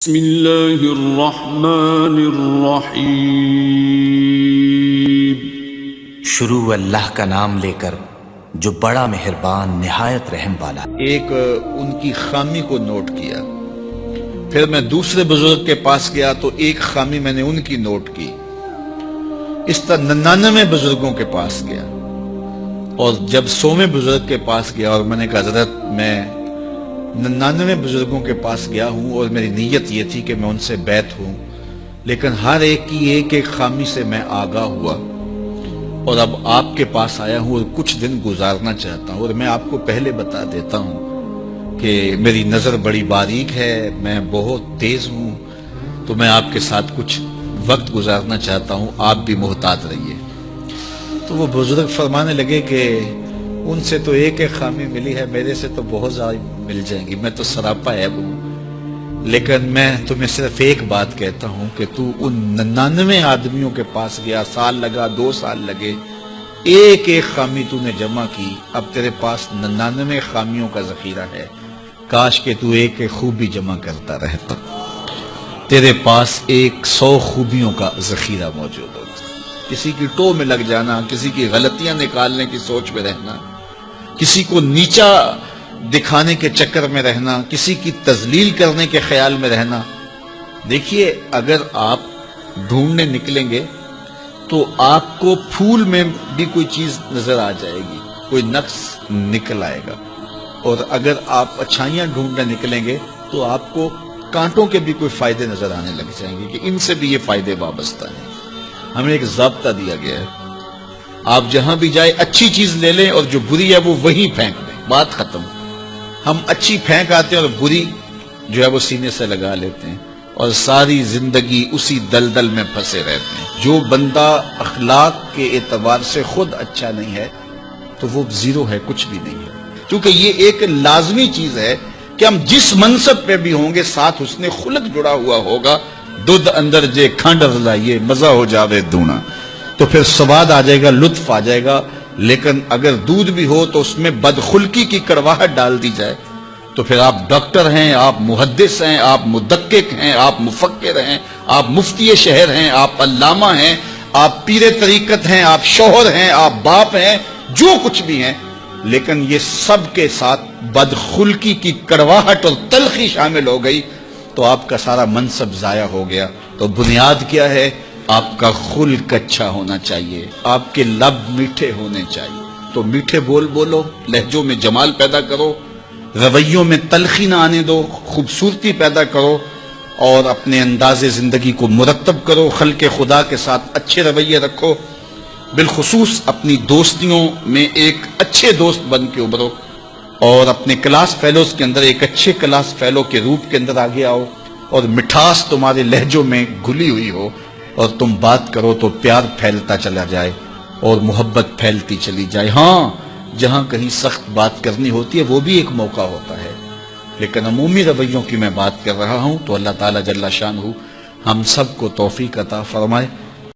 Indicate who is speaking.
Speaker 1: بسم اللہ الرحمن الرحیم۔
Speaker 2: شروع اللہ کا نام لے کر جو بڑا مہربان نہایت رحم والا۔
Speaker 3: ایک ان کی خامی کو نوٹ کیا، پھر میں دوسرے بزرگ کے پاس گیا تو ایک خامی میں نے ان کی نوٹ کی، اس طرح 99 بزرگوں کے پاس گیا، اور جب 100ویں بزرگ کے پاس گیا اور میں نے کہا حضرت میں 99 بزرگوں کے پاس گیا ہوں اور میری نیت یہ تھی کہ میں ان سے بیعت ہوں، لیکن ہر ایک کی ایک ایک خامی سے میں آگاہ ہوا اور اب آپ کے پاس آیا ہوں اور کچھ دن گزارنا چاہتا ہوں، اور میں آپ کو پہلے بتا دیتا ہوں کہ میری نظر بڑی باریک ہے، میں بہت تیز ہوں، تو میں آپ کے ساتھ کچھ وقت گزارنا چاہتا ہوں، آپ بھی محتاط رہیے۔ تو وہ بزرگ فرمانے لگے کہ ان سے تو ایک ایک خامی ملی ہے، میرے سے تو بہت زیادہ مل جائیں گی، میں تو سراپا عیب ہوں، لیکن میں تمہیں صرف ایک بات کہتا ہوں کہ تو ان 99 آدمیوں کے پاس گیا، سال لگا، 2 سال لگے، ایک ایک خامی تو نے جمع کی، اب تیرے پاس 99 خامیوں کا ذخیرہ ہے، کاش کہ تو ایک ایک خوبی جمع کرتا رہتا، تیرے پاس 100 خوبیوں کا ذخیرہ موجود ہوتا۔ کسی کی ٹو میں لگ جانا، کسی کی غلطیاں نکالنے کی سوچ میں رہنا، کسی کو نیچا دکھانے کے چکر میں رہنا، کسی کی تذلیل کرنے کے خیال میں رہنا، دیکھیے اگر آپ ڈھونڈنے نکلیں گے تو آپ کو پھول میں بھی کوئی چیز نظر آ جائے گی، کوئی نقص نکل آئے گا، اور اگر آپ اچھائیاں ڈھونڈنے نکلیں گے تو آپ کو کانٹوں کے بھی کوئی فائدے نظر آنے لگ جائیں گے کہ ان سے بھی یہ فائدے وابستہ ہیں۔ ہمیں ایک ضابطہ دیا گیا ہے، آپ جہاں بھی جائیں اچھی چیز لے لیں اور جو بری ہے وہ وہیں پھینک دیں، بات ختم۔ ہم اچھی پھینک آتے ہیں اور بری جو ہے وہ سینے سے لگا لیتے ہیں اور ساری زندگی اسی دلدل میں پھنسے رہتے ہیں۔ جو بندہ اخلاق کے اعتبار سے خود اچھا نہیں ہے تو وہ زیرو ہے، کچھ بھی نہیں ہے، کیونکہ یہ ایک لازمی چیز ہے کہ ہم جس منصب پہ بھی ہوں گے ساتھ حسن خلق جڑا ہوا ہوگا، دودھ اندر جے کھانڈ لائیے مزہ ہو جاوے دونا، تو پھر سواد آ جائے گا، لطف آ جائے گا، لیکن اگر دودھ بھی ہو تو اس میں بدخلقی کی کڑواہٹ ڈال دی جائے تو پھر آپ ڈاکٹر ہیں، آپ محدث ہیں، آپ مدقق ہیں، آپ مفکر ہیں، آپ مفتی شہر ہیں، آپ علامہ ہیں، آپ پیر طریقت ہیں، آپ شوہر ہیں، آپ باپ ہیں، جو کچھ بھی ہیں، لیکن یہ سب کے ساتھ بدخلقی کی کڑواہٹ اور تلخی شامل ہو گئی تو آپ کا سارا منصب ضائع ہو گیا۔ تو بنیاد کیا ہے؟ آپ کا خلق اچھا ہونا چاہیے، آپ کے لب میٹھے ہونے چاہیے، تو میٹھے بول بولو، لہجوں میں جمال پیدا کرو، رویوں میں تلخی نہ آنے دو، خوبصورتی پیدا کرو، اور اپنے انداز زندگی کو مرتب کرو، خلق خدا کے ساتھ اچھے رویے رکھو، بالخصوص اپنی دوستیوں میں ایک اچھے دوست بن کے ابھرو، اور اپنے کلاس فیلوز کے اندر ایک اچھے کلاس فیلو کے روپ کے اندر آگے آؤ، اور مٹھاس تمہارے لہجوں میں گھلی ہوئی ہو، اور تم بات کرو تو پیار پھیلتا چلا جائے اور محبت پھیلتی چلی جائے۔ ہاں جہاں کہیں سخت بات کرنی ہوتی ہے وہ بھی ایک موقع ہوتا ہے، لیکن عمومی رویوں کی میں بات کر رہا ہوں، تو اللہ تعالیٰ جل شانہ ہم سب کو توفیق عطا فرمائے۔